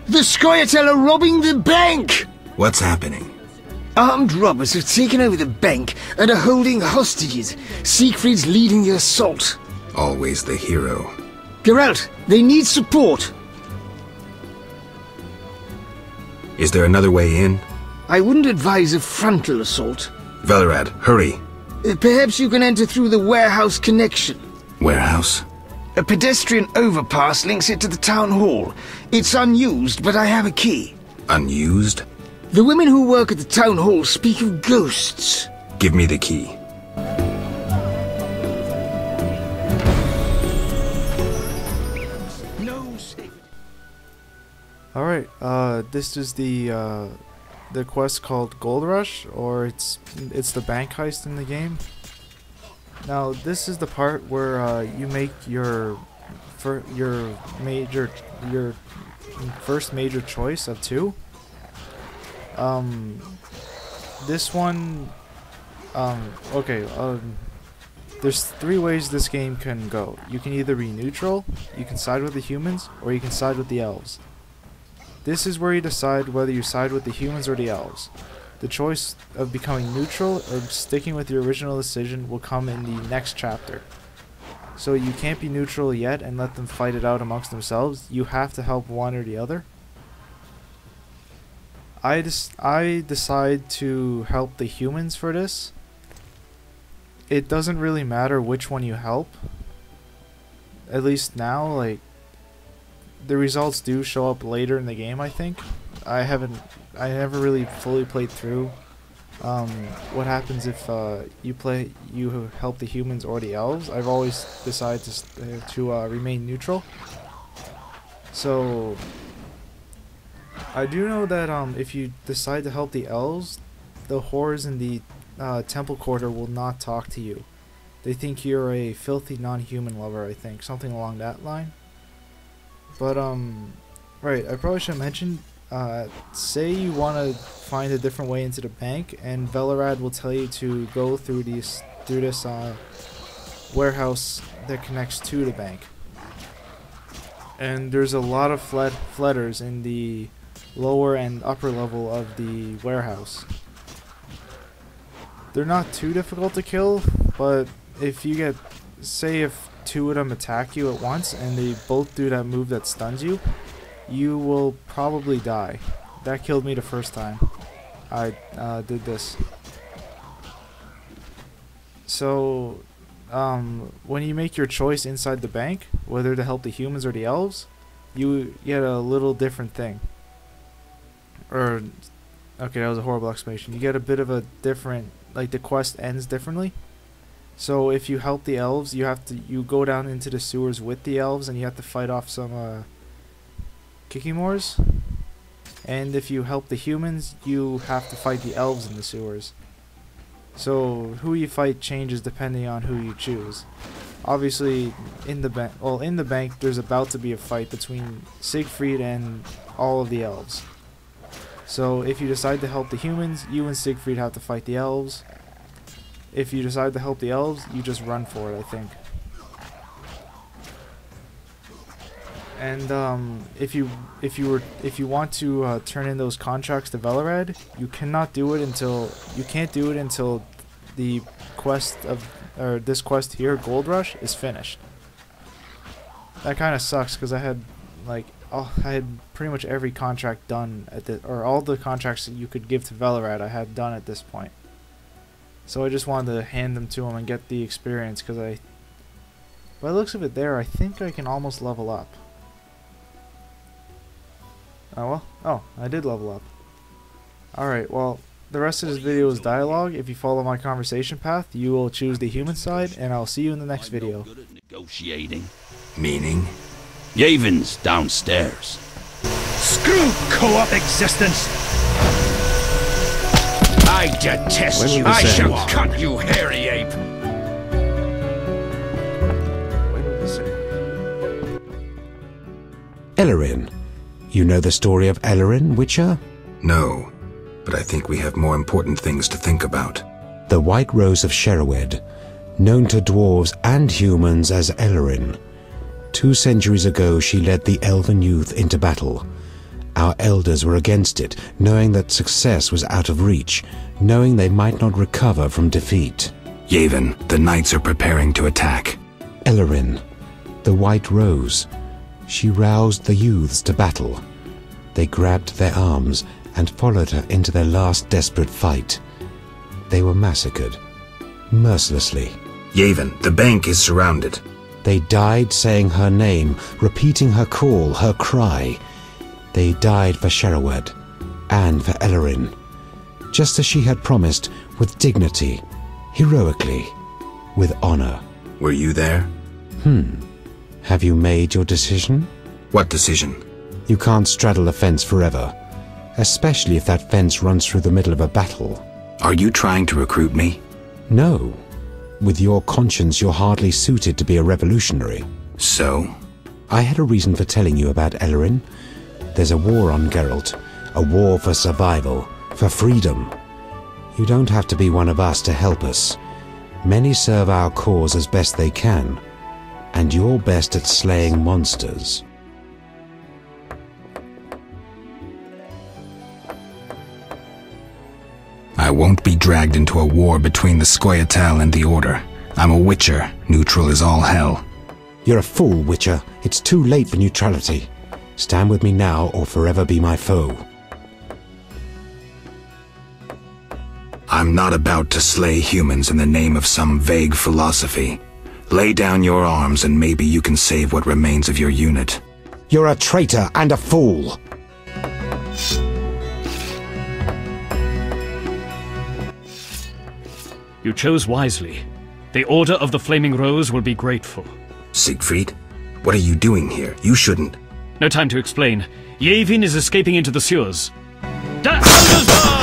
The Scoia'tael are robbing the bank! What's happening? Armed robbers have taken over the bank and are holding hostages. Siegfried's leading the assault. Always the hero. Geralt, they need support. Is there another way in? I wouldn't advise a frontal assault. Velerad, hurry. Perhaps you can enter through the warehouse connection. Warehouse? A pedestrian overpass links it to the town hall. It's unused, but I have a key. Unused? The women who work at the town hall speak of ghosts. Give me the key. Alright, this is the quest called Gold Rush, or it's the bank heist in the game. Now, this is the part where you make your first major choice of two. This one, there's three ways this game can go. You can either be neutral, you can side with the humans, or you can side with the elves. This is where you decide whether you side with the humans or the elves. The choice of becoming neutral or sticking with your original decision will come in the next chapter. So you can't be neutral yet and let them fight it out amongst themselves. You have to help one or the other. I decide to help the humans for this. It doesn't really matter which one you help. At least now, like, the results do show up later in the game, I think. I never really fully played through what happens if you help the humans or the elves. I've always decided to remain neutral. So I do know that if you decide to help the elves, the whores in the temple quarter will not talk to you. They think you're a filthy non-human lover, I think, something along that line. But right, I probably should mention, say you want to find a different way into the bank, and Velerad will tell you to go through this warehouse that connects to the bank. And there's a lot of fletters in the lower and upper level of the warehouse. They're not too difficult to kill, but if you get, say if two of them attack you at once and they both do that move that stuns you, you will probably die. That killed me the first time I did this. So when you make your choice inside the bank, whether to help the humans or the elves, you get a little different thing. Or, okay, that was a horrible explanation. You get a bit of a different, like, the quest ends differently. So if you help the elves, you go down into the sewers with the elves, and you have to fight off some Kikimors. And if you help the humans, you have to fight the elves in the sewers. So who you fight changes depending on who you choose. Obviously, in the bank, there's about to be a fight between Siegfried and all of the elves. So if you decide to help the humans, you and Siegfried have to fight the elves. If you decide to help the elves, you just run for it, I think. And if you want to turn in those contracts to Velerad, you can't do it until the quest this quest here, Gold Rush, is finished. That kind of sucks because I had pretty much every contract done or all the contracts that you could give to Velerad I had done at this point. So I just wanted to hand them to him and get the experience, because by the looks of it there, I think I can almost level up. Oh well, oh, I did level up. Alright, well, the rest of this video is dialogue. If you follow my conversation path, you will choose the human side, and I'll see you in the next video. Good at negotiating. Meaning? Iain's downstairs. Screw co-op existence! I detest you. I shall cut you, hairy ape. Ellerin. You know the story of Ellerin, Witcher? No, but I think we have more important things to think about. The White Rose of Sherwood, known to dwarves and humans as Ellerin. 2 centuries ago she led the elven youth into battle, Our elders were against it, knowing that success was out of reach, knowing they might not recover from defeat. Yavin, the knights are preparing to attack. Ellerin, the White Rose. She roused the youths to battle. They grabbed their arms and followed her into their last desperate fight. They were massacred, mercilessly. Yavin, the bank is surrounded. They died saying her name, repeating her call, her cry. They died for Sherwood and for Ellerin, just as she had promised, with dignity, heroically, with honor. Were you there? Have you made your decision? What decision? You can't straddle the fence forever, especially if that fence runs through the middle of a battle. Are you trying to recruit me? No. With your conscience, you're hardly suited to be a revolutionary. So? I had a reason for telling you about Ellerin. There's a war on Geralt, a war for survival, for freedom. You don't have to be one of us to help us. Many serve our cause as best they can, and you're best at slaying monsters. I won't be dragged into a war between the Scoia'tael and the Order. I'm a Witcher. Neutral is all hell. You're a fool, Witcher. It's too late for neutrality. Stand with me now or forever be my foe. I'm not about to slay humans in the name of some vague philosophy. Lay down your arms and maybe you can save what remains of your unit. You're a traitor and a fool! You chose wisely. The Order of the Flaming Rose will be grateful. Siegfried, what are you doing here? You shouldn't. No time to explain. Yavin is escaping into the sewers. Down the